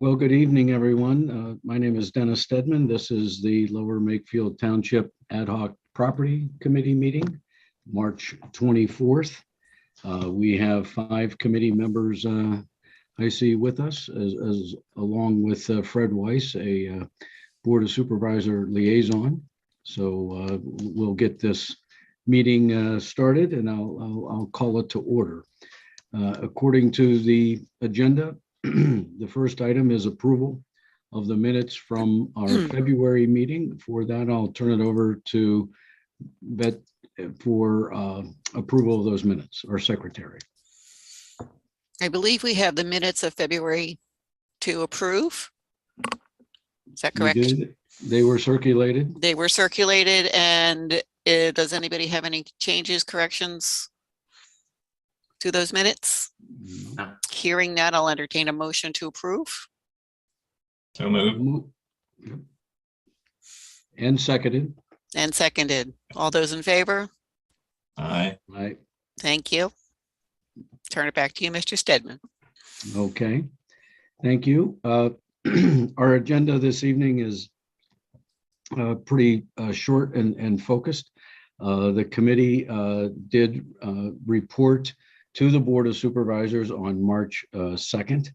Well, good evening, everyone. My name is Dennis Stedman. This is the Lower Makefield Township Ad Hoc Property Committee meeting, March 24th. We have 5 committee members I see with us, as along with Fred Weiss, a Board of Supervisor liaison. So we'll get this meeting started, and I'll call it to order. According to the agenda, the first item is approval of the minutes from our February meeting. For that, I'll turn it over to Beth for approval of those minutes, our secretary. I believe we have the minutes of February to approve. Is that correct? We did. They were circulated. They were circulated, and does anybody have any changes, corrections to those minutes? No. Hearing that, I'll entertain a motion to approve. So moved. And seconded. And seconded. All those in favor? Aye. Right. Thank you. Turn it back to you, Mr. Stedman. Okay. Thank you. Our agenda this evening is pretty short and focused. The committee did report to the Board of Supervisors on March 2nd,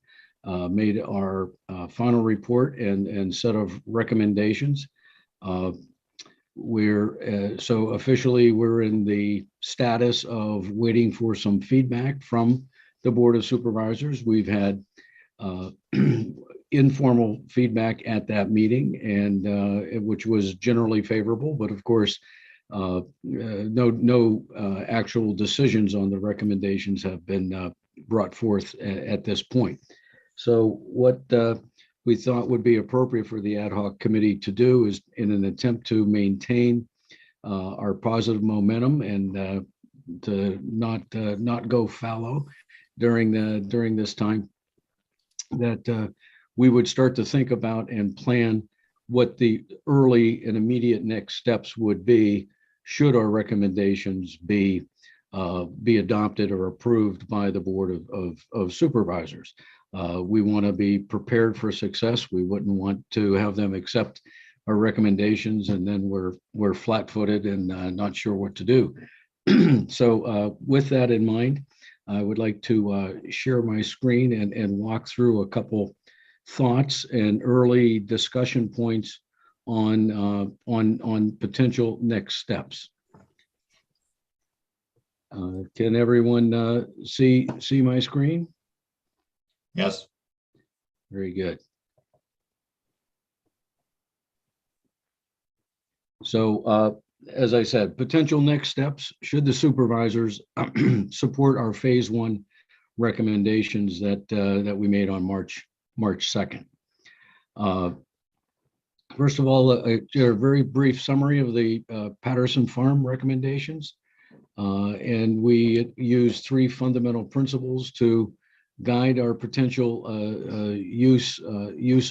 made our final report and set of recommendations. So officially we're in the status of waiting for some feedback from the Board of Supervisors. We've had informal feedback at that meeting, and which was generally favorable, but of course, no actual decisions on the recommendations have been brought forth at this point. So what we thought would be appropriate for the ad hoc committee to do is, in an attempt to maintain our positive momentum and to not go fallow during this time, that we would start to think about and plan what the early and immediate next steps would be should our recommendations be adopted or approved by the Board of Supervisors. We want to be prepared for success. We wouldn't want to have them accept our recommendations and then we're flat-footed and not sure what to do. So with that in mind, I would like to share my screen and walk through a couple thoughts and early discussion points on potential next steps. Can everyone see my screen? Yes. Very good. So as I said, potential next steps should the supervisors support our phase 1 recommendations that we made on March 2nd. First of all, a very brief summary of the Patterson Farm recommendations. And we use 3 fundamental principles to guide our potential use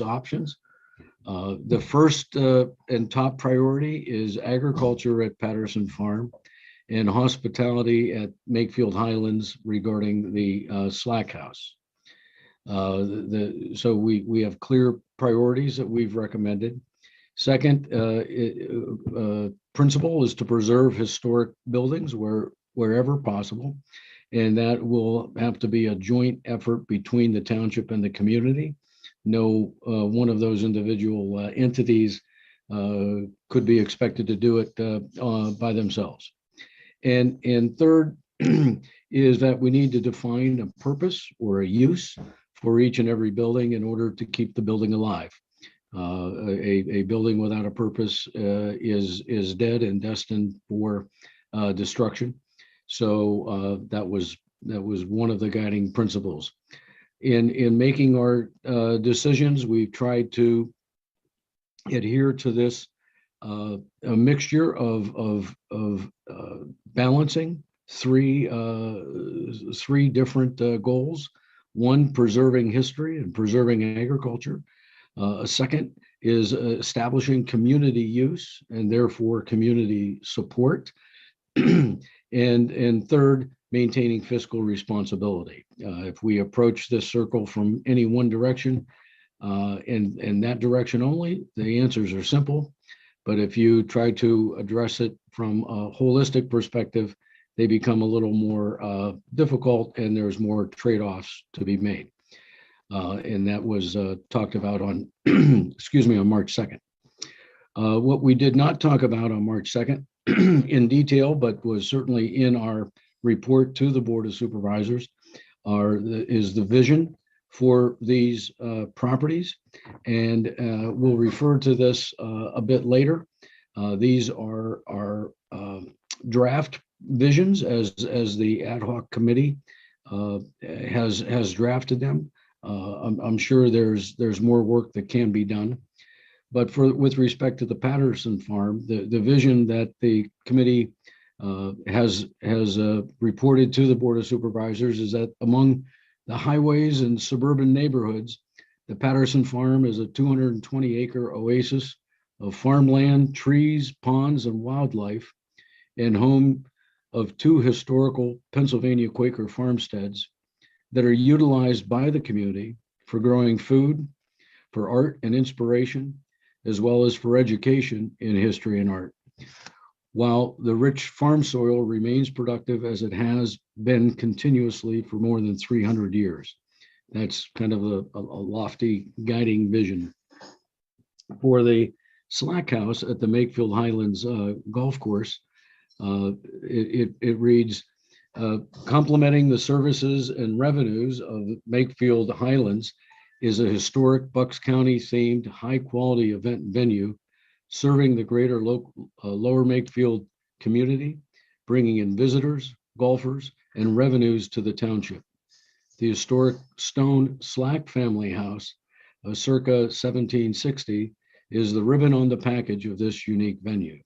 options. The first and top priority is agriculture at Patterson Farm and hospitality at Makefield Highlands regarding the Slack House. So we have clear priorities that we've recommended. Second principle is to preserve historic buildings wherever possible. And that will have to be a joint effort between the township and the community. No one of those individual entities could be expected to do it by themselves. And third is that we need to define a purpose or a use for each and every building in order to keep the building alive. A building without a purpose is dead and destined for destruction. So that was one of the guiding principles. In making our decisions, we've tried to adhere to this a mixture of balancing three different goals. One, preserving history and preserving agriculture. A second is establishing community use and therefore community support. And third, maintaining fiscal responsibility. If we approach this circle from any one direction, in that direction only, the answers are simple. But if you try to address it from a holistic perspective, they become a little more difficult, and there's more trade-offs to be made. And that was talked about on, excuse me, on March 2nd. What we did not talk about on March 2nd in detail, but was certainly in our report to the Board of Supervisors, is the vision for these properties. And we'll refer to this a bit later. These are draft visions as the ad hoc committee has drafted them. I'm sure there's more work that can be done. But with respect to the Patterson Farm, the vision that the committee has reported to the Board of Supervisors is that among the highways and suburban neighborhoods, the Patterson Farm is a 220-acre oasis of farmland, trees, ponds, and wildlife, and home of 2 historical Pennsylvania Quaker farmsteads that are utilized by the community for growing food, for art and inspiration, as well as for education in history and art. While the rich farm soil remains productive as it has been continuously for more than 300 years. That's kind of a lofty guiding vision. For the Slack House at the Makefield Highlands golf course, it reads, complementing the services and revenues of Makefield Highlands is a historic Bucks County themed high quality event venue serving the greater lower Makefield community, bringing in visitors, golfers, and revenues to the township. The historic stone Slack family house, circa 1760, is the ribbon on the package of this unique venue.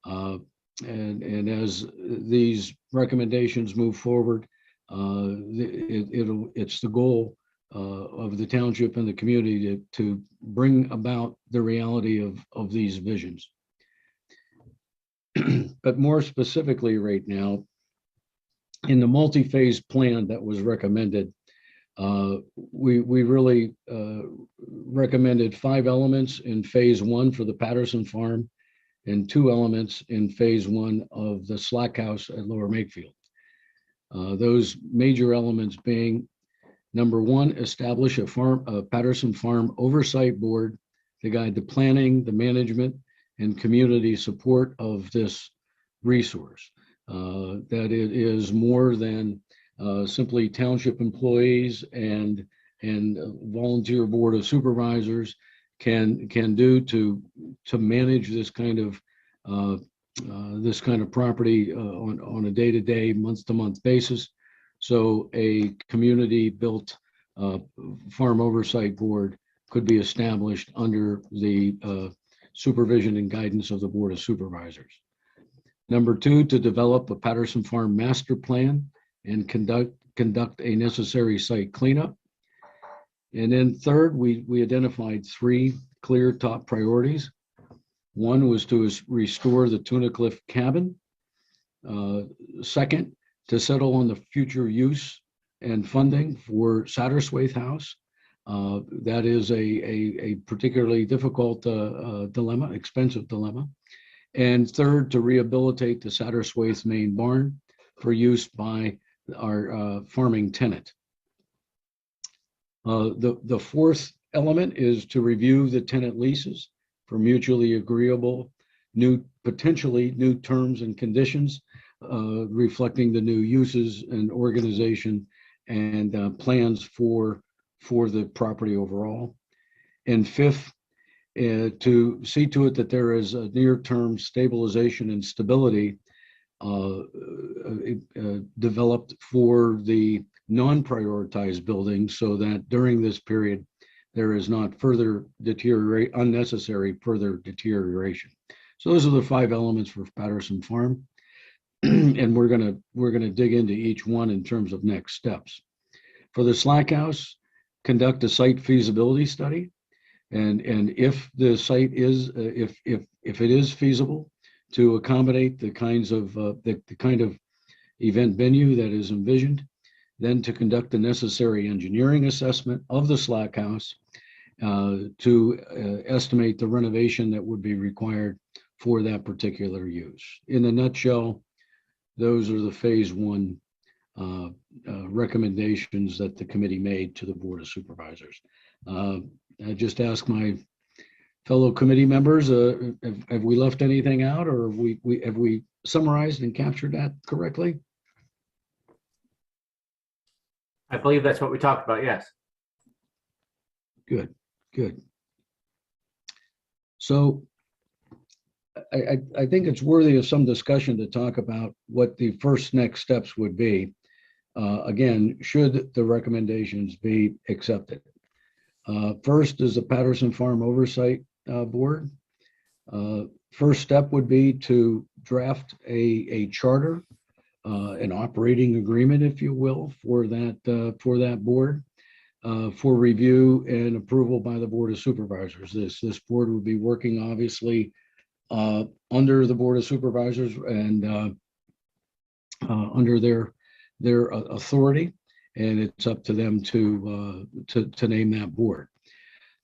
And as these recommendations move forward, it's the goal of the township and the community to bring about the reality of these visions. But more specifically right now, in the multi-phase plan that was recommended, we really recommended 5 elements in phase 1 for the Patterson Farm and 2 elements in phase 1 of the Slack House at Lower Makefield. Those major elements being, number 1, establish a Patterson Farm Oversight Board to guide the planning, the management, and community support of this resource. That it is more than simply township employees and volunteer Board of Supervisors can do to manage this kind of property on a day-to-day, month-to-month basis. So a community-built farm oversight board could be established under the supervision and guidance of the Board of Supervisors. Number 2, to develop a Patterson Farm master plan and conduct a necessary site cleanup. And then 3rd, we identified 3 clear top priorities. 1 was to restore the Tuna Cliff cabin. 2nd, to settle on the future use and funding for Satterswaith House. That is a particularly difficult dilemma, expensive dilemma. And 3rd, to rehabilitate the Satterswaith main barn for use by our farming tenant. The 4th element is to review the tenant leases for mutually agreeable potentially new terms and conditions, reflecting the new uses and organization and plans for the property overall. And 5th, to see to it that there is a near-term stabilization and stability developed for the non-prioritized buildings, so that during this period there is not unnecessary further deterioration. So those are the 5 elements for Patterson Farm, and we're gonna dig into each one in terms of next steps. For the Slack House, conduct a site feasibility study, and if the site is if it is feasible to accommodate the kinds of the kind of event venue that is envisioned, then to conduct the necessary engineering assessment of the Slack House to estimate the renovation that would be required for that particular use. In a nutshell, those are the phase one recommendations that the committee made to the Board of Supervisors. I just ask my fellow committee members, have we left anything out, or have we summarized and captured that correctly? I believe that's what we talked about, yes. Good, good. So I think it's worthy of some discussion to talk about what the first next steps would be. Again, should the recommendations be accepted. First is the Patterson Farm Oversight Board. First step would be to draft a charter, an operating agreement, if you will, for that board, for review and approval by the Board of Supervisors. This board would be working obviously under the Board of Supervisors and under their authority, and it's up to them to name that board.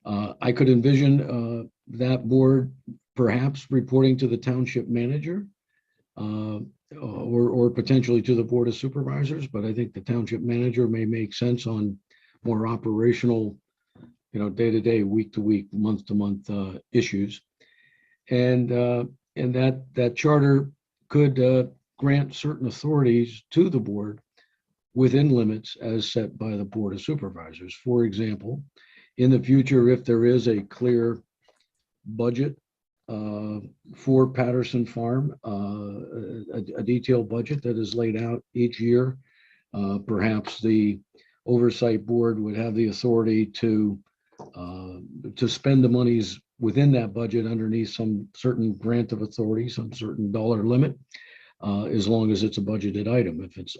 I could envision that board perhaps reporting to the township manager or potentially to the Board of Supervisors, but I think the township manager may make sense on more operational, day-to-day, week-to-week, month-to-month issues. And that charter could grant certain authorities to the board within limits as set by the Board of Supervisors. For example, in the future, if there is a clear budget for Patterson Farm, a detailed budget that is laid out each year, perhaps the Oversight Board would have the authority to spend the monies within that budget underneath some certain grant of authority, some certain dollar limit, as long as it's a budgeted item. If it's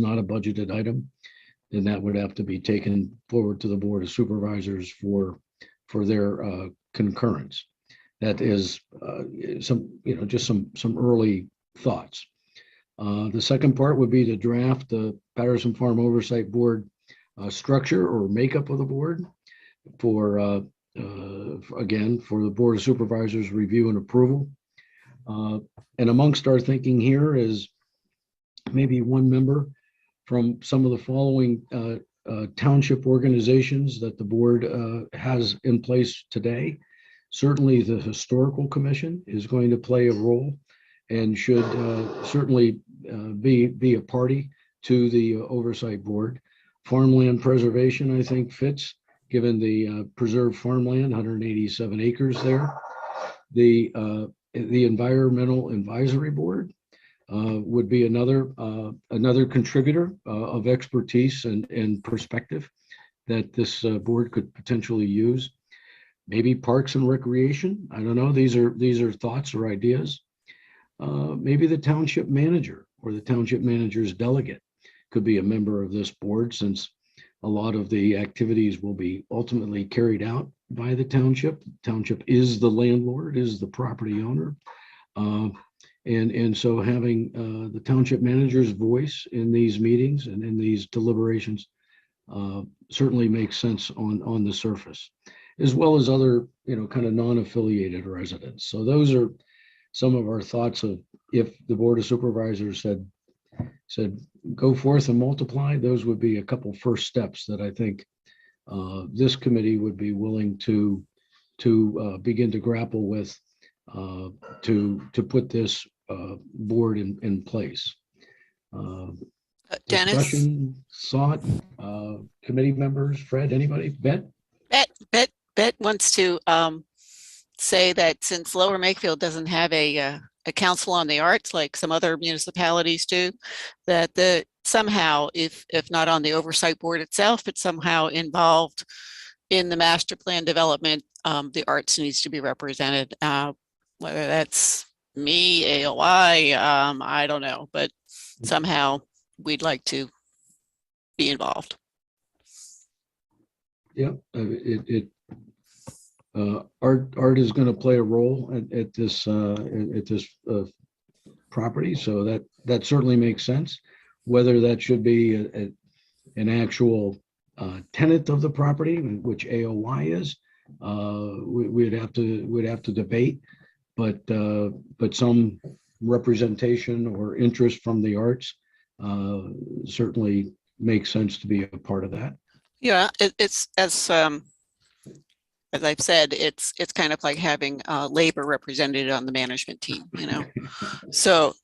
not a budgeted item, then that would have to be taken forward to the Board of Supervisors for their concurrence. That is just some early thoughts. The second part would be to draft the Patterson Farm Oversight Board structure or makeup of the board for the Board of Supervisors review and approval. And amongst our thinking here is maybe one member from some of the following township organizations that the board has in place today. Certainly the Historical Commission is going to play a role and should certainly be a party to the Oversight Board. Farmland Preservation, I think, fits, given the preserved farmland, 187 acres there. The Environmental Advisory Board would be another contributor of expertise and perspective that this board could potentially use. Maybe Parks and Recreation. I don't know. These are thoughts or ideas. Maybe the township manager or the township manager's delegate could be a member of this board, since a lot of the activities will be ultimately carried out by the township. The township is the landlord, is the property owner. And so having the township manager's voice in these meetings and in these deliberations certainly makes sense on the surface, as well as other, kind of non-affiliated residents. So those are some of our thoughts of, if the Board of Supervisors said go forth and multiply, those would be a couple first steps that I think this committee would be willing to begin to grapple with to put this board in place. Dennis? Discussion, thought, committee members, Fred, anybody? Bet wants to say that since Lower Makefield doesn't have a council on the arts like some other municipalities do, that somehow, if not on the oversight board itself, but somehow involved in the master plan development, the arts needs to be represented. Whether that's me, AOI, I don't know, but somehow we'd like to be involved. Yeah, art is going to play a role at this property, so that certainly makes sense. Whether that should be an actual tenant of the property, which AOY is, we'd have to debate, but some representation or interest from the arts certainly makes sense to be a part of that. Yeah, it's as I've said, it's kind of like having labor represented on the management team, you know. So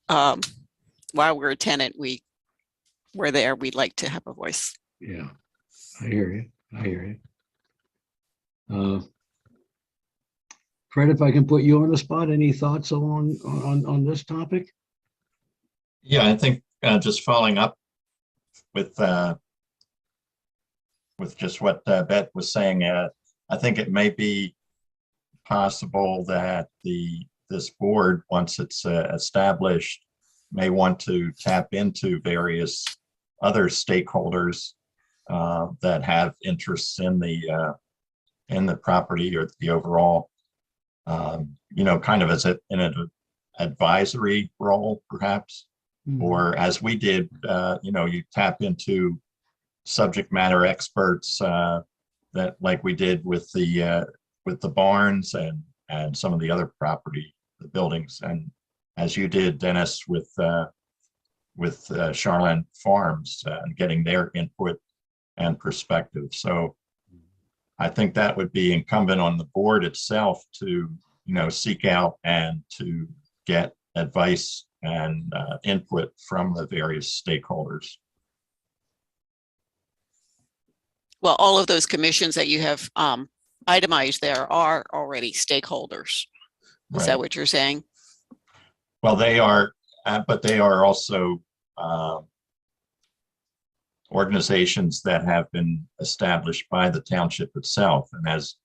while we're a tenant, we're there. We'd like to have a voice. Yeah, I hear you. I hear you. Fred, if I can put you on the spot, any thoughts on this topic? Yeah, I think just following up with just what Beth was saying, I think it may be possible that this board, once it's established, may want to tap into various other stakeholders that have interests in the property or the overall, kind of as in an advisory role, perhaps, or as we did, you tap into subject matter experts that, like we did with the barns and some of the other property, the buildings, and as you did, Dennis, with Charland Farms and getting their input and perspective. So I think that would be incumbent on the board itself to, seek out and to get advice and input from the various stakeholders. Well, all of those commissions that you have itemized there are already stakeholders. Is Right. that what you're saying? Well, they are, but they are also organizations that have been established by the township itself. And as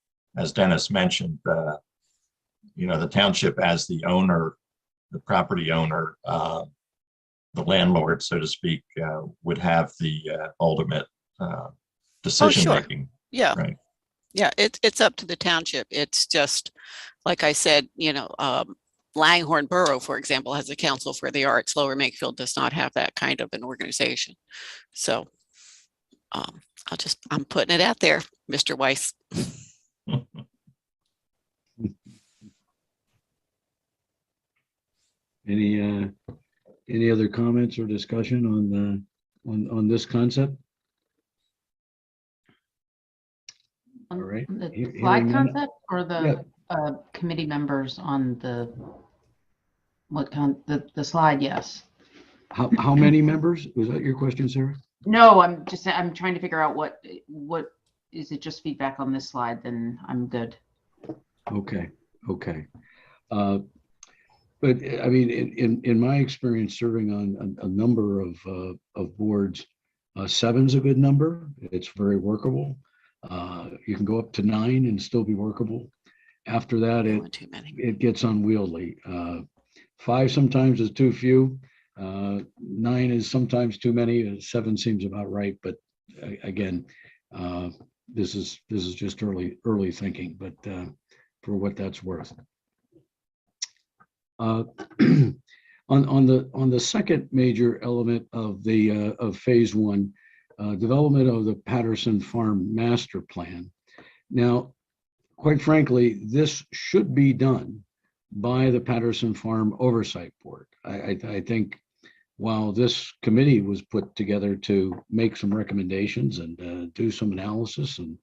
Dennis mentioned, the township as the owner, the property owner, the landlord, so to speak, would have the ultimate decision making. Yeah. Right. Yeah, it's up to the township. It's just, like I said, Langhorne Borough, for example, has a council for the arts. Lower Makefield does not have that kind of an organization. So I'm putting it out there, Mr. Weiss. Any other comments or discussion on this concept? All right. The slide concept or the committee members on the slide? Yes. How many members? Was that your question, Sarah? No, I'm trying to figure out what is it. Just feedback on this slide, then I'm good. Okay. But I mean, in my experience serving on a number of boards, 7's a good number. It's very workable. You can go up to 9 and still be workable. After that, it gets unwieldy. 5 sometimes is too few. 9 is sometimes too many. 7 seems about right. But again, this is just early thinking. But for what that's worth. On the second major element of phase 1, development of the Patterson Farm master plan. Now, quite frankly, this should be done by the Patterson Farm Oversight Board. I think while this committee was put together to make some recommendations and do some analysis, and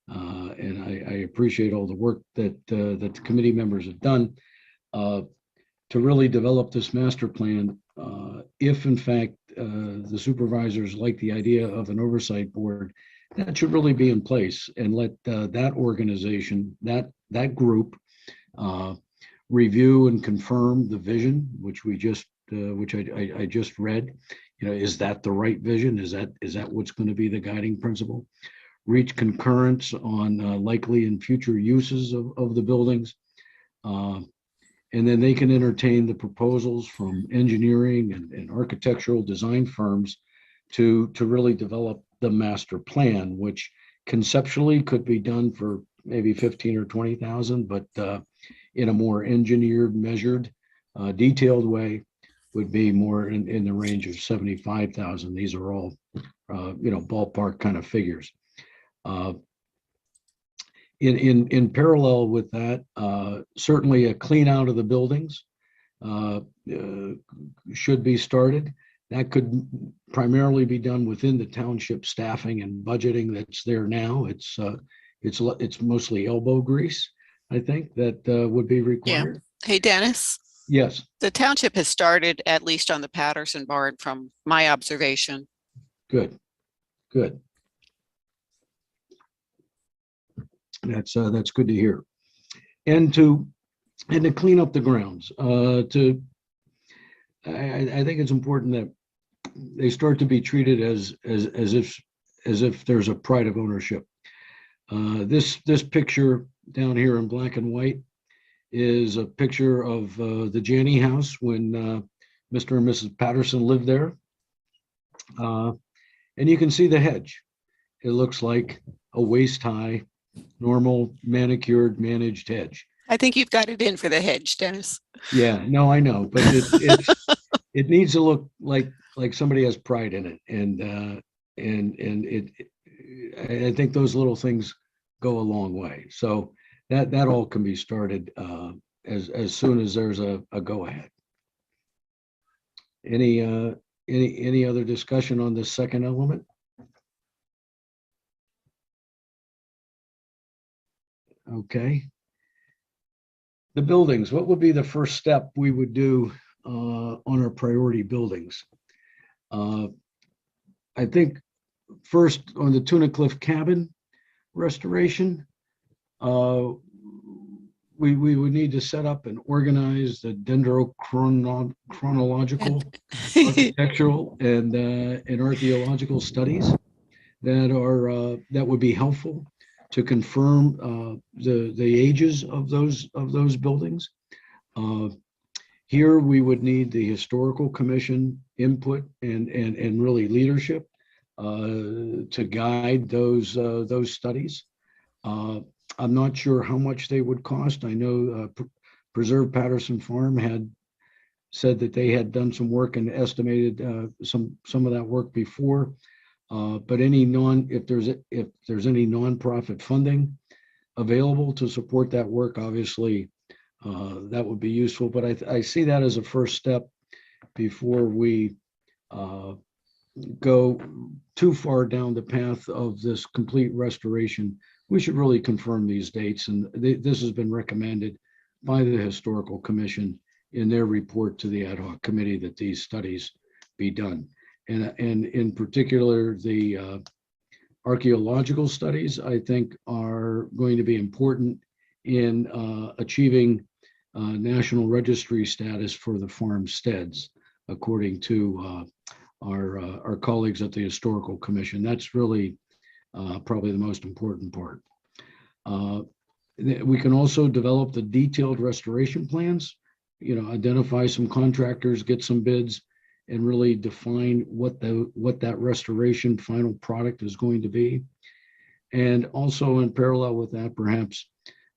I appreciate all the work that the committee members have done to really develop this master plan. If in fact the supervisors like the idea of an oversight board, that should really be in place, and let that organization, that group, review and confirm the vision, which I just read. Is that the right vision? Is that what's going to be the guiding principle? Reach concurrence on likely and future uses of the buildings. And then they can entertain the proposals from engineering and architectural design firms to really develop the master plan, which conceptually could be done for maybe 15 or 20,000, but in a more engineered, measured, detailed way would be more in the range of 75,000. These are all, ballpark kind of figures. Uh, in parallel with that, certainly a clean out of the buildings should be started. That could primarily be done within the township staffing and budgeting that's there now. It's mostly elbow grease, I think, that would be required. Hey, Dennis, Yes, the township has started, at least on the Patterson barn, from my observation. good, good. That's good to hear. And to clean up the grounds. I think it's important that they start to be treated as if there's a pride of ownership. This picture down here in black and white is a picture of the Janney house when Mr. and Mrs. Patterson lived there. And you can see the hedge. It looks like a waist-high, normal, manicured, managed hedge. I think you've got it in for the hedge, Dennis. Yeah, no, I know, but it needs to look like somebody has pride in it, and I think those little things go a long way. So that all can be started as soon as there's a go ahead. Any other discussion on this second element? Okay. The buildings, what would be the first step we would do on our priority buildings? I think first on the Tuna Cliff cabin restoration, we would need to set up and organize the dendrochronological, architectural, and archaeological studies that would be helpful to confirm the ages of those buildings. Here we would need the historical commission input and really leadership to guide those studies. I'm not sure how much they would cost. I know Preserve Patterson Farm had said that they had done some work and estimated some of that work before. But if there's any nonprofit funding available to support that work, obviously that would be useful. But I see that as a first step before we go too far down the path of this complete restoration. We should really confirm these dates, and this has been recommended by the Historical Commission in their report to the ad hoc committee that these studies be done. And in particular, the archaeological studies, I think, are going to be important in achieving national registry status for the farmsteads, according to our colleagues at the Historical Commission. That's really probably the most important part. We can also develop the detailed restoration plans, identify some contractors, get some bids, and really define what that restoration final product is going to be. And also in parallel with that, perhaps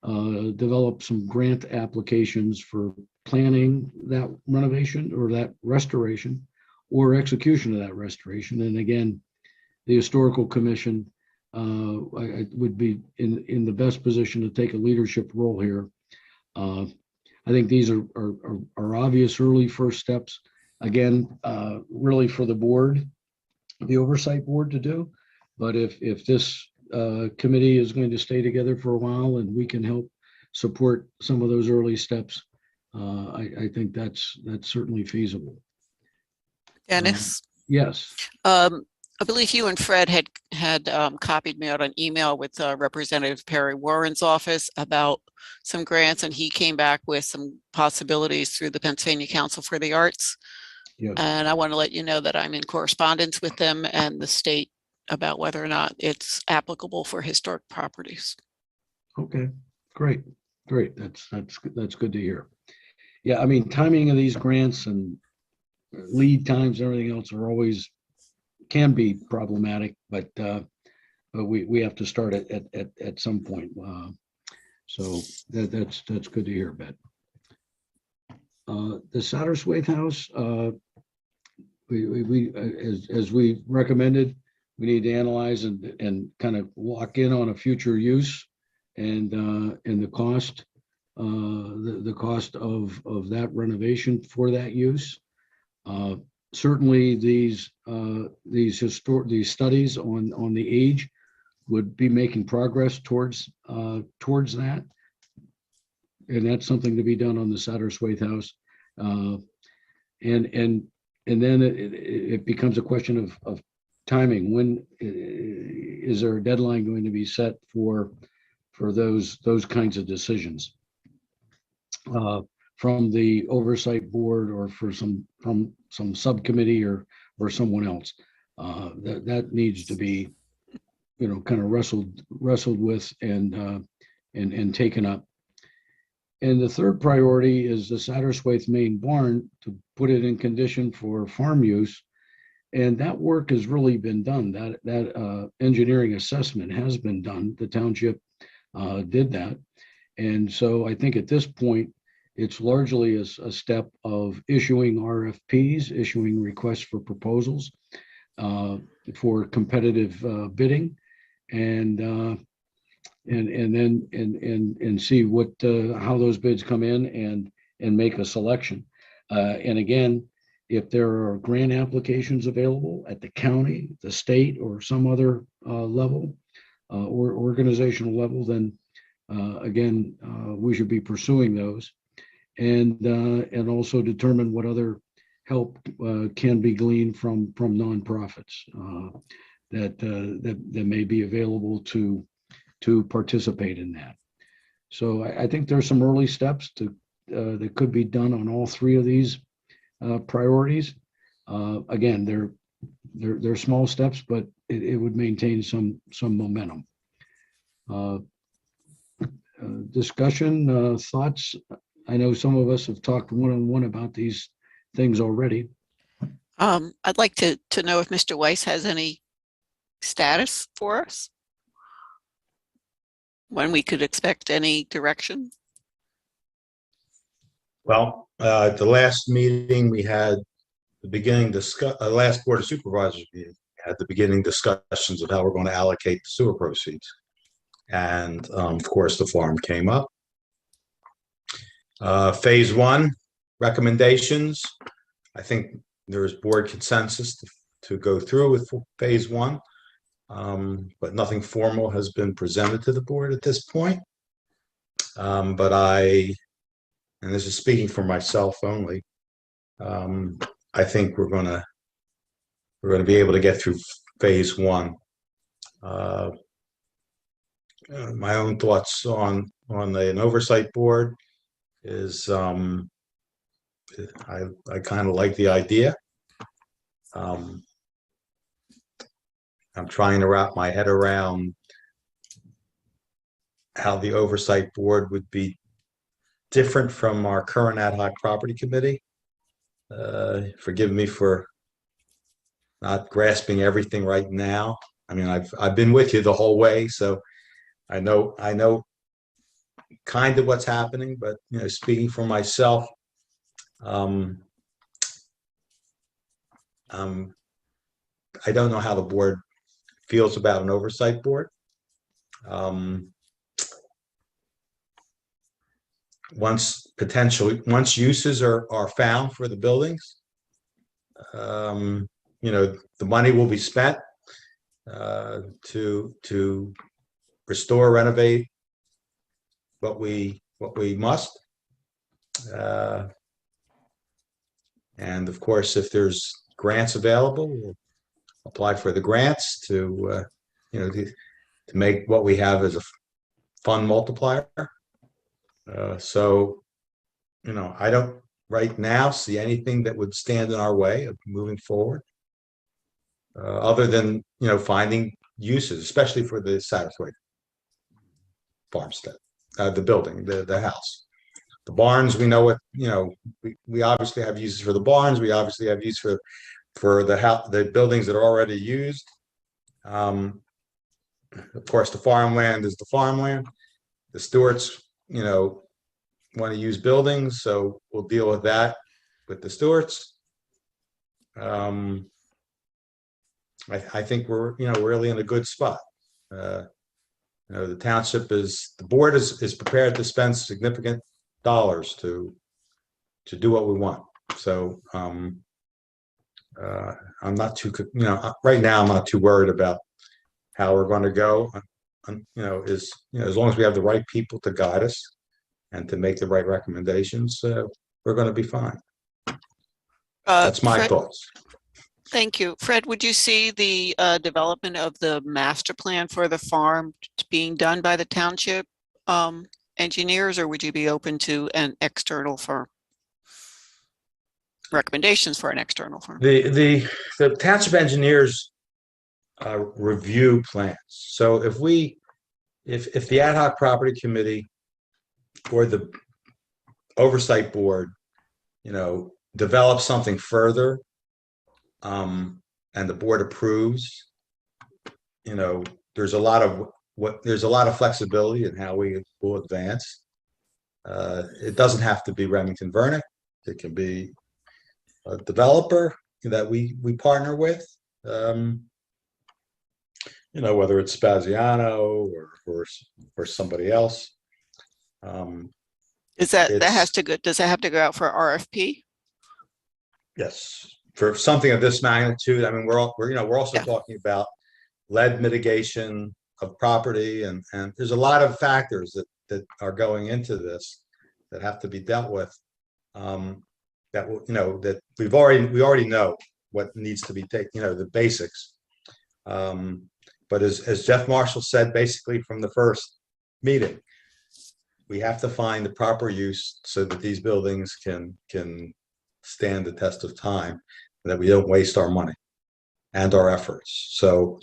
develop some grant applications for planning that renovation or that restoration or execution of that restoration. And again, the Historical Commission I would be in the best position to take a leadership role here. I think these are obvious early first steps. Again, really for the board, the oversight board to do. But if this committee is going to stay together for a while and we can help support some of those early steps, I think that's certainly feasible. Dennis? Yes. I believe you and Fred had copied me out an email with Representative Perry Warren's office about some grants, and he came back with some possibilities through the Pennsylvania Council for the Arts. Yes. And I want to let you know that I'm in correspondence with them and the state about whether or not it's applicable for historic properties. Okay, great. That's good to hear. Yeah, I mean, timing of these grants and lead times and everything else can be problematic, but we have to start at some point. So that's good to hear, Bet. The Satterswaite House, as we recommended, we need to analyze and kind of lock in on a future use and the cost, the cost of that renovation for that use. Certainly these studies on the age would be making progress towards that. And that's something to be done on the Satterswaite House. And then it becomes a question of timing. When is there a deadline going to be set for those kinds of decisions from the oversight board or from some subcommittee or someone else? That needs to be, kind of wrestled with and taken up. And the third priority is the Satterswaite main barn, to put it in condition for farm use. And that work has really been done. That engineering assessment has been done. The township did that. And so I think at this point, it's largely a step of issuing RFPs, issuing requests for proposals for competitive bidding, and then see what how those bids come in and make a selection. And again, if there are grant applications available at the county, the state, or some other level or organizational level, then again, we should be pursuing those, and also determine what other help can be gleaned from nonprofits that may be available to participate in that. So I think there's some early steps that could be done on all three of these priorities. Again, they're small steps, but it would maintain some momentum. Discussion, thoughts. I know some of us have talked one-on-one about these things already. I'd like to know if Mr. Weiss has any status for us, when we could expect any direction. Well, at the last meeting, we had the beginning last Board of Supervisors meeting, had the beginning discussions of how we're going to allocate the sewer proceeds. And of course, the farm came up. Phase 1 recommendations. I think there is board consensus to go through with phase 1. But nothing formal has been presented to the board at this point. But and this is speaking for myself only, I think we're going to be able to get through phase 1. My own thoughts on an oversight board is I kind of like the idea. I'm trying to wrap my head around how the oversight board would be different from our current ad hoc property committee. Forgive me for not grasping everything right now. I mean, I've been with you the whole way, so I know kind of what's happening, but speaking for myself, I don't know how the board feels about an oversight board. Once uses are found for the buildings, the money will be spent to restore, renovate what we must, and of course, if there's grants available, we'll apply for the grants to make what we have as a fund multiplier. So I don't right now see anything that would stand in our way of moving forward, other than finding uses, especially for the Satterswaite farmstead, the building, the house. The barns, we know what we obviously have uses for the barns. We obviously have use for the buildings that are already used. Of course, the farmland is the farmland. The stewards, want to use buildings, so we'll deal with that with the stewards. I think we're, we're really in a good spot. The township the board is prepared to spend significant dollars to do what we want. So, I'm not too, right now, I'm not too worried about how we're going to go. As long as we have the right people to guide us and to make the right recommendations, we're going to be fine. That's my Fred, thoughts. thank you. Fred, would you see the development of the master plan for the farm being done by the township engineers, or would you be open to an external firm? Recommendations for an external firm? The township engineers review plans. So if the ad hoc property committee or the oversight board, develops something further, and the board approves, there's a lot of flexibility in how we will advance. It doesn't have to be Remington Vernick. It can be a developer that we partner with, whether it's Spaziano or somebody else. Does that have to go out for RFP? Yes, for something of this magnitude. I mean, we're also talking about lead mitigation of property, and there's a lot of factors that are going into this that have to be dealt with. That we already know what needs to be taken, the basics. But as Jeff Marshall said, basically from the first meeting, we have to find the proper use so that these buildings can stand the test of time, and that we don't waste our money and our efforts. So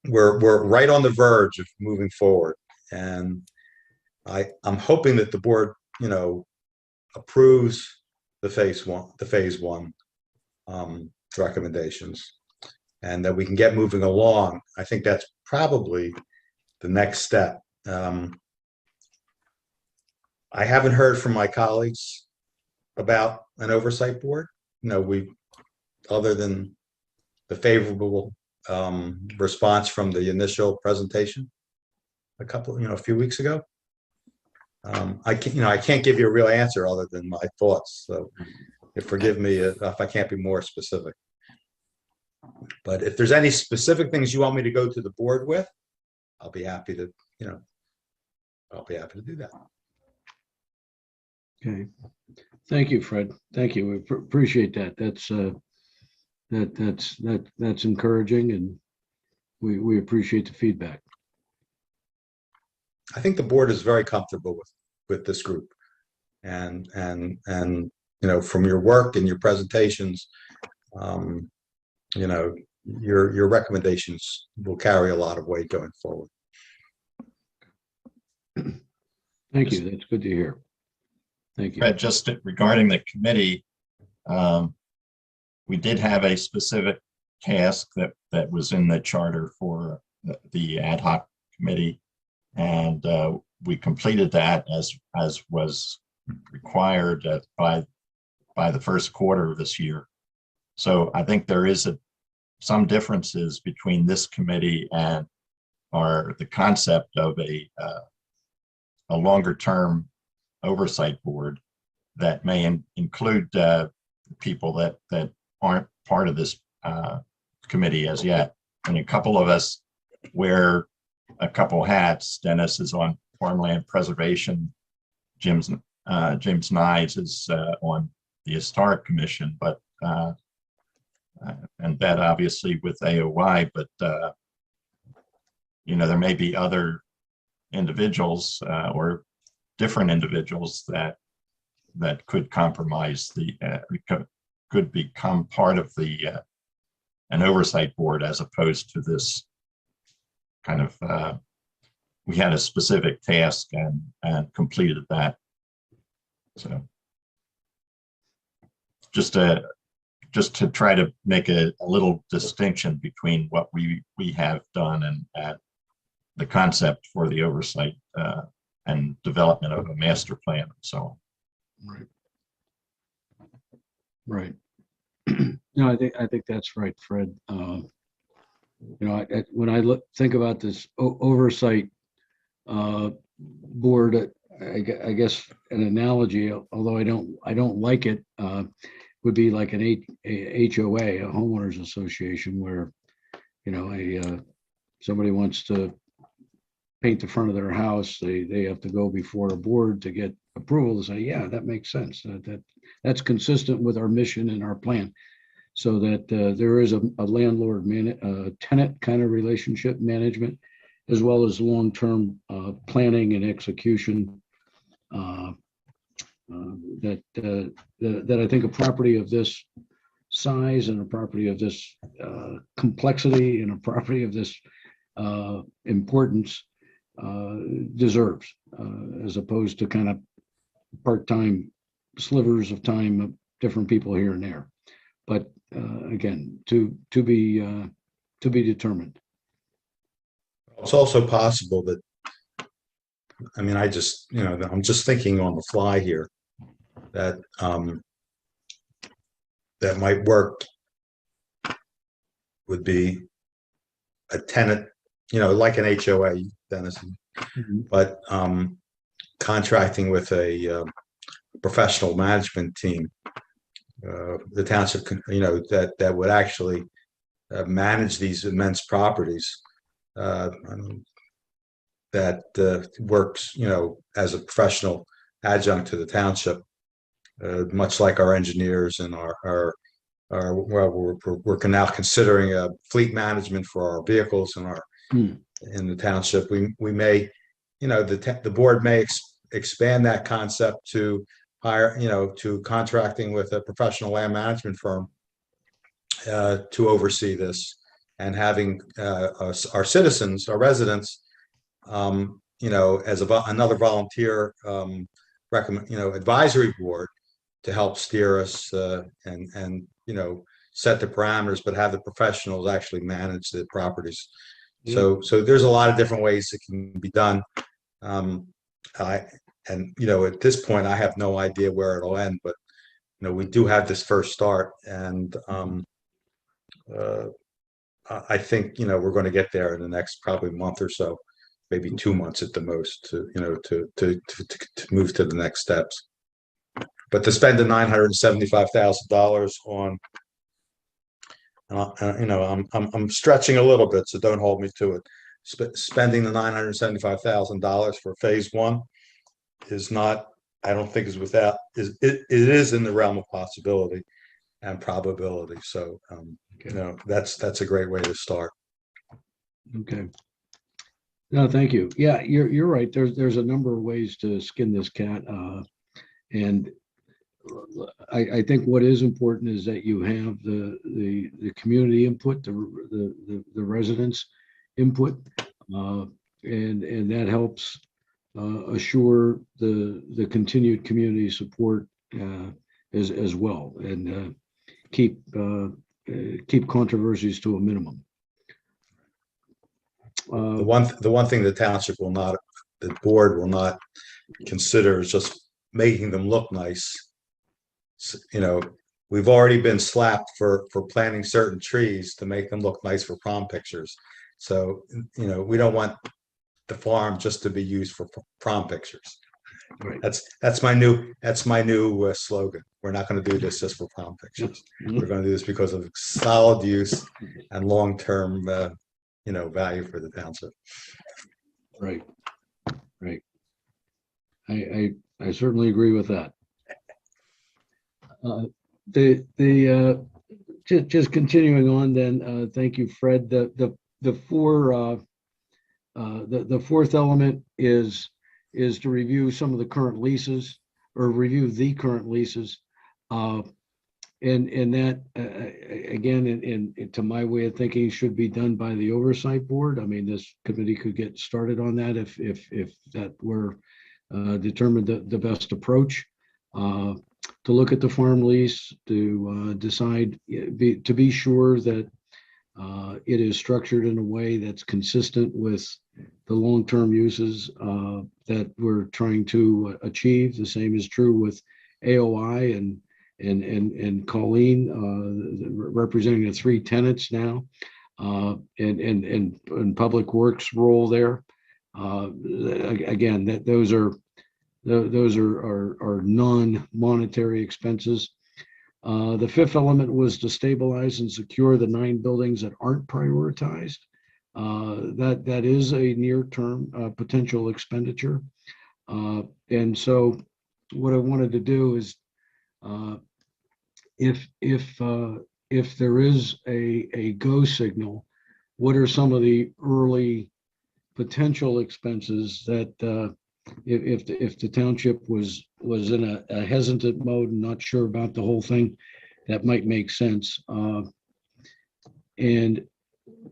we're right on the verge of moving forward, and I'm hoping that the board, approves the phase one recommendations, and that we can get moving along. I think that's probably the next step. I haven't heard from my colleagues about an oversight board. Other than the favorable response from the initial presentation a few weeks ago. I can't give you a real answer other than my thoughts. So forgive me if I can't be more specific. But if there's any specific things you want me to go to the board with, I'll be happy to do that. Okay. Thank you, Fred. Thank you. We appreciate that. That's encouraging, and we appreciate the feedback. I think the board is very comfortable with this group, and from your work and your presentations, your recommendations will carry a lot of weight going forward. Thank you. That's good to hear. Thank you. Fred, just regarding the committee, we did have a specific task that was in the charter for the ad hoc committee, and we completed that as was required by the first quarter of this year. So I think there is some differences between this committee and the concept of a longer term oversight board that may include people that aren't part of this committee as yet. And a couple of us wear a couple hats. Dennis is on farmland preservation. James Nides is on the historic commission, but and Bet obviously with AOY, but there may be other individuals or different individuals that could compromise could become part of an oversight board, as opposed to this kind of we had a specific task and completed that. So just to try to make a little distinction between what we have done and the concept for the oversight and development of a master plan and so on. Right. No, I think that's right, Fred. When I think about this oversight board, I guess an analogy, although I don't like it, would be like an HOA, a homeowners association, where somebody wants to paint the front of their house, they have to go before a board to get approval to say, yeah, that makes sense. That's consistent with our mission and our plan. So that there is a landlord tenant kind of relationship management, as well as long-term planning and execution. That I think a property of this size and a property of this complexity and a property of this importance deserves, as opposed to kind of part-time slivers of time of different people here and there. But again, to be determined. It's also possible that, I mean, I'm just thinking on the fly here that that might work would be a tenant, like an HOA, Dennis, but contracting with a professional management team. The township, that would actually manage these immense properties. That works, as a professional adjunct to the township, much like our engineers and our we're now considering a fleet management for our vehicles and in the township. We may, the board may expand that concept to hire, to contracting with a professional land management firm to oversee this, and having our citizens, our residents, as another volunteer advisory board to help steer us and set the parameters, but have the professionals actually manage the properties. So there's a lot of different ways it can be done. At this point, I have no idea where it'll end, but we do have this first start, and I think we're going to get there in the next probably month or so, maybe 2 months at the most, to move to the next steps. But to spend the $975,000 on, I'm stretching a little bit, so don't hold me to it. Spending the $975,000 for phase one is not, I don't think it is in the realm of possibility and probability. So, that's a great way to start. Okay. No, thank you. Yeah, you're right. There's a number of ways to skin this cat, and I think what is important is that you have the community input, the residents input, and that helps assure the continued community support as well, and keep controversies to a minimum. The one thing the township the board will not consider is just making them look nice. We've already been slapped for planting certain trees to make them look nice for prom pictures. So, we don't want the farm just to be used for prom pictures. Right. That's my new slogan. We're not going to do this just for prom pictures. We're going to do this because of solid use and long-term, value for the township. Right. I certainly agree with that. Just continuing on then, thank you, Fred. The fourth element is to review some of the current leases, or review the current leases. And that, again, to my way of thinking, should be done by the oversight board. I mean, this committee could get started on that if that were determined the best approach. To look at the farm lease, to decide, to be sure that it is structured in a way that's consistent with the long-term uses that we're trying to achieve. The same is true with AOI, and Colleen, representing the three tenants now, and Public Works role there. Again, those are non-monetary expenses. The fifth element was to stabilize and secure the 9 buildings that aren't prioritized. That is a near-term potential expenditure. And so what I wanted to do is, if there is a go signal, what are some of the early potential expenses that if the township was in a hesitant mode and not sure about the whole thing, that might make sense. And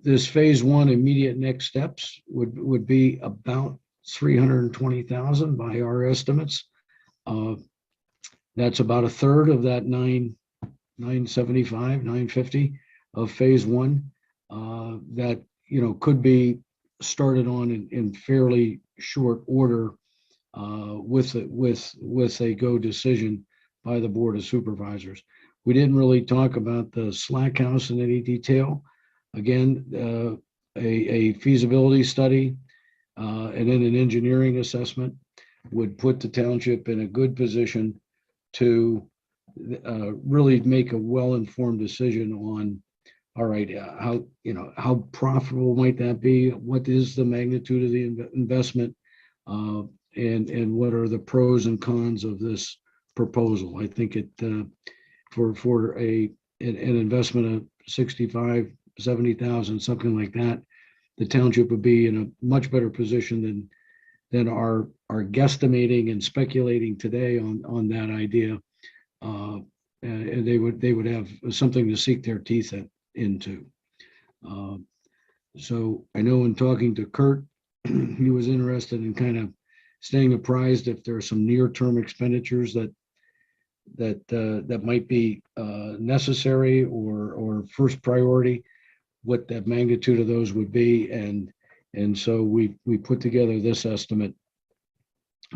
this phase 1 immediate next steps would be about 320,000 by our estimates. That's about a third of that 975, 950 of phase 1 that could be started on in fairly short order with a go decision by the Board of Supervisors. We didn't really talk about the slack house in any detail. Again, a feasibility study and then an engineering assessment would put the township in a good position to really make a well-informed decision on, all right, how profitable might that be? What is the magnitude of the investment? And what are the pros and cons of this proposal? I think for an investment of 65, 70,000, something like that, the township would be in a much better position than our guesstimating and speculating today on that idea. And they would have something to sink their teeth into. So I know in talking to Kurt, he was interested in kind of staying apprised if there are some near-term expenditures that might be necessary or first priority, what that magnitude of those would be. And so we put together this estimate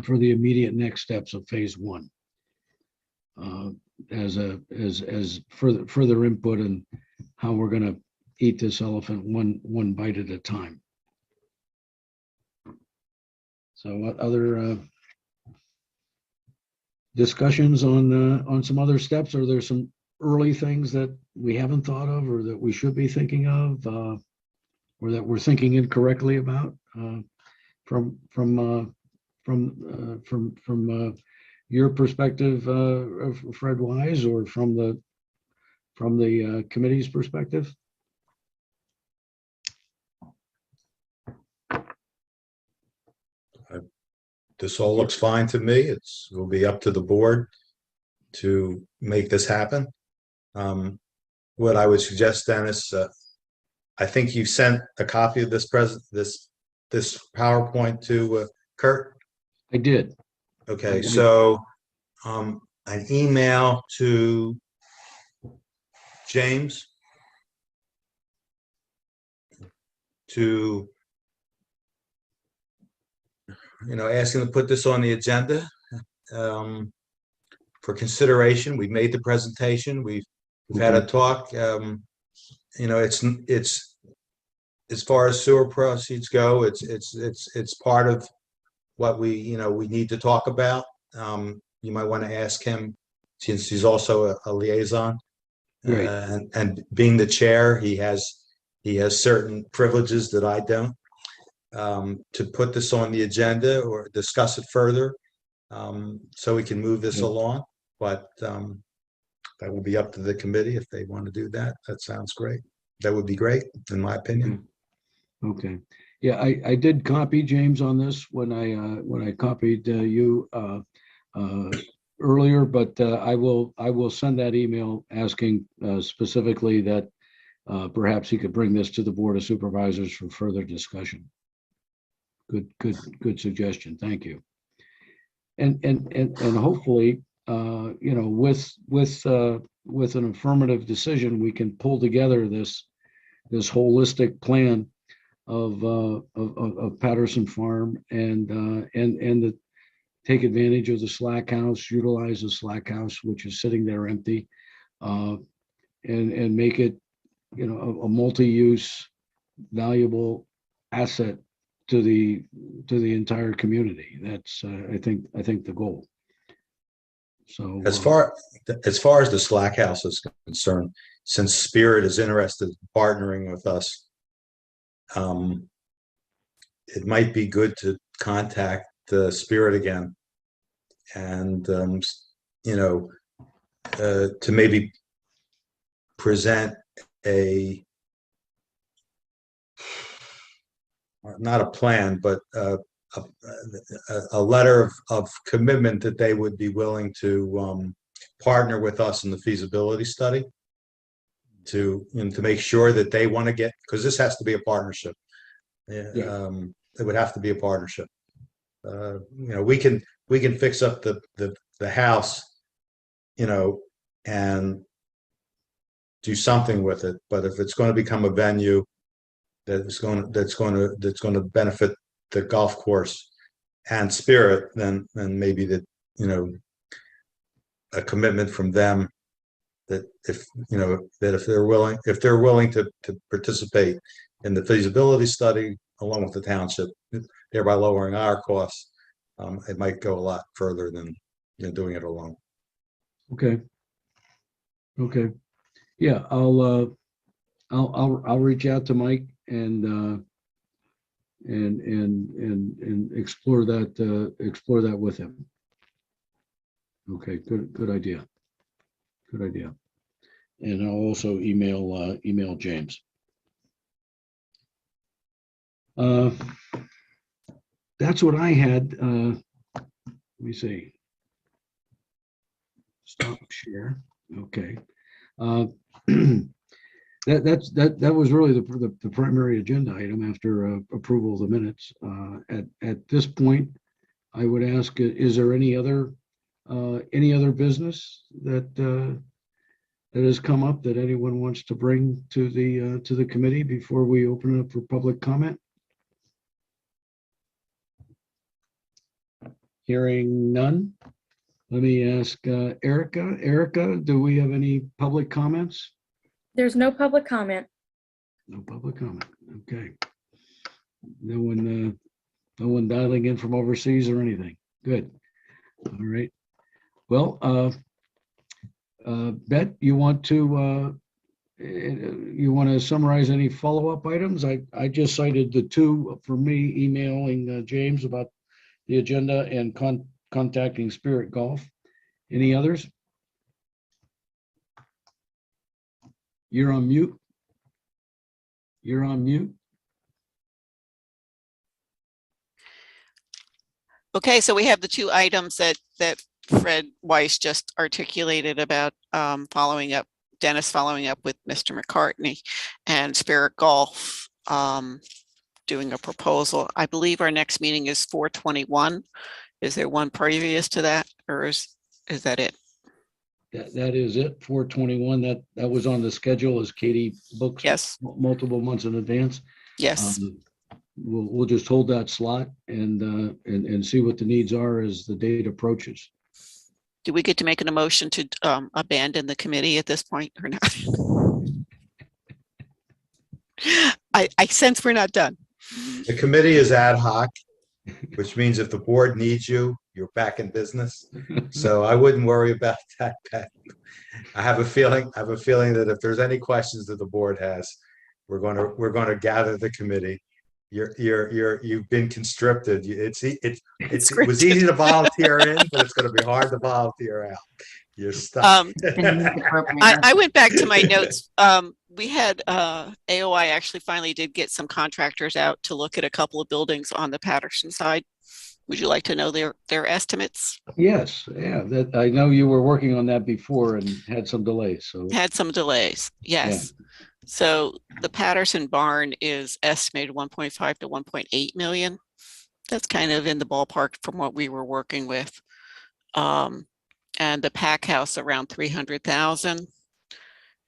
for the immediate next steps of phase 1 as further input in how we're going to eat this elephant one bite at a time. So what other discussions on some other steps? Are there some early things that we haven't thought of or that we should be thinking of or that we're thinking incorrectly about from your perspective, Fred Wise, or from the committee's perspective? This all looks fine to me. It'll be up to the board to make this happen. What I would suggest, Dennis, I think you sent a copy of this PowerPoint to Kurt. I did. Okay, so an email to James to ask him to put this on the agenda for consideration. We've made the presentation. We've had a talk. It's as far as sewer proceeds go, it's part of what we need to talk about. You might want to ask him, since he's also a liaison, Right. And being the chair, he has certain privileges that I don't. To put this on the agenda or discuss it further, so we can move this along. But that will be up to the committee if they want to do that. That sounds great. That would be great, in my opinion. Okay. Yeah, I did copy James on this when I copied you earlier, but I will send that email asking specifically that perhaps he could bring this to the Board of Supervisors for further discussion. Good suggestion. Thank you. And hopefully, with an affirmative decision, we can pull together this holistic plan of Patterson Farm and take advantage of the slack house, utilize the slack house, which is sitting there empty, and make it, a multi-use, valuable asset to the entire community. That's, I think the goal. So As far as the Slack House is concerned, since Spirit is interested in partnering with us, it might be good to contact the Spirit again, and to maybe present not a plan, but a letter of commitment that they would be willing to partner with us in the feasibility study to make sure that they want to get, because this has to be a partnership. Yeah. It would have to be a partnership. We can fix up the house, and do something with it. But if it's going to become a venue that's going to benefit the golf course and Spirit, then maybe that, a commitment from them that if they're willing to participate in the feasibility study along with the township, thereby lowering our costs, it might go a lot further than doing it alone. Okay. Yeah, I'll reach out to Mike and explore that with him. Okay, good idea. And I'll also email James. That's what I had. Let me see. Stop share. Okay. That was really the primary agenda item after approval of the minutes. At this point, I would ask: is there any other business that has come up that anyone wants to bring to the committee before we open it up for public comment? Hearing none, let me ask Erica. Erica, do we have any public comments? There's no public comment. No public comment. Okay. No one dialing in from overseas or anything. Good. All right. Well, Bet, you want to summarize any follow-up items? I just cited the two for me emailing James about the agenda and contacting Spirit Golf. Any others? You're on mute. Okay, so we have the two items that Fred Weiss just articulated about Dennis following up with Mr. McCartney and Spirit Golf doing a proposal. I believe our next meeting is 4/21. Is there one previous to that, or is that it? That is it. 4/21. That was on the schedule as Katie books. Yes. Multiple months in advance. Yes. We'll just hold that slot and see what the needs are as the date approaches. Do we get to make an emotion to abandon the committee at this point or not? I sense we're not done. The committee is ad hoc, which means if the board needs you, you're back in business. So I wouldn't worry about that, Pat. I have a feeling that if there's any questions that the board has, we're going to gather the committee. You've been conscripted. It was easy to volunteer in, but it's going to be hard to volunteer out. You're stuck. I went back to my notes. We had AOI actually finally did get some contractors out to look at a couple of buildings on the Patterson side. Would you like to know their estimates? Yes, yeah. That I know you were working on that before and had some delays. Had some delays, yes. Yeah. So the Patterson barn is estimated 1.5 to 1.8 million. That's kind of in the ballpark from what we were working with. And the pack house around 300,000,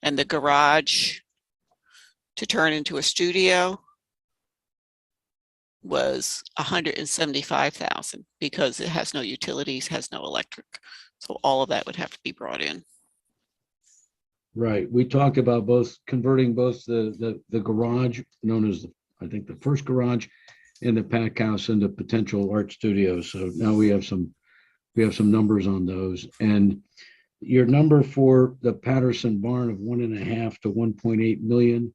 and the garage to turn into a studio was 175,000 because it has no utilities, has no electric. So all of that would have to be brought in. Right. We talked about converting both the garage, known as I think the first garage, and the pack house into potential art studios. So now we have some numbers on those. And your number for the Patterson barn of 1.5 to 1.8 million,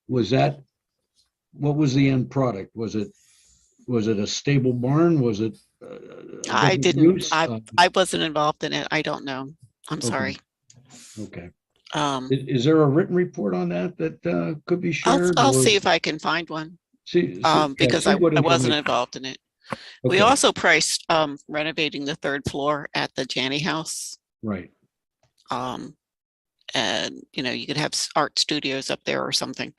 was that, what was the end product? Was it a stable barn? Was it? a I different didn't, use? I wasn't involved in it. I don't know. I'm Okay. sorry. Okay. Um, Is there a written report on that could be shared? I'll or- see if I can find one, yeah, because see what I wasn't information- involved in it. We Okay, also priced renovating the third floor at the Janney House. right. And you could have art studios up there or something.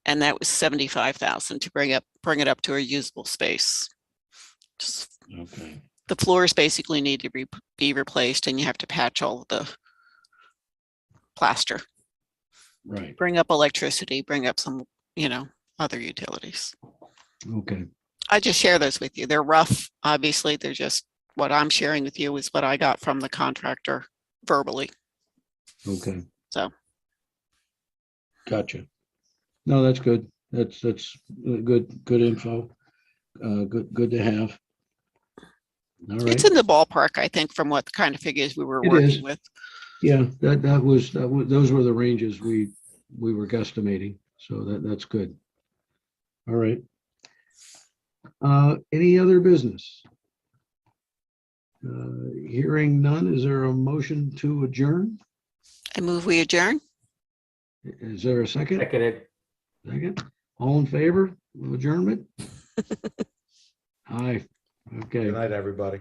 And that was 75,000 to bring it up to a usable space. Just Okay, the floors basically need to be replaced, and you have to patch all of the plaster, right. bring up electricity, bring up some, other utilities. Okay, I just share those with you. They're rough. Obviously, they're just what I'm sharing with you is what I got from the contractor verbally. okay. So. Gotcha. No, that's good. That's good info. Good to have. All right. It's in the ballpark, I think, from what kind of figures we were It working is. with. Yeah, those were the ranges we were guesstimating. So that's good. All right. Any other business? Hearing none, is there a motion to adjourn? I move we adjourn. Is there a second? Seconded. Second. All in favor of adjournment? Aye. Okay. Good night, everybody.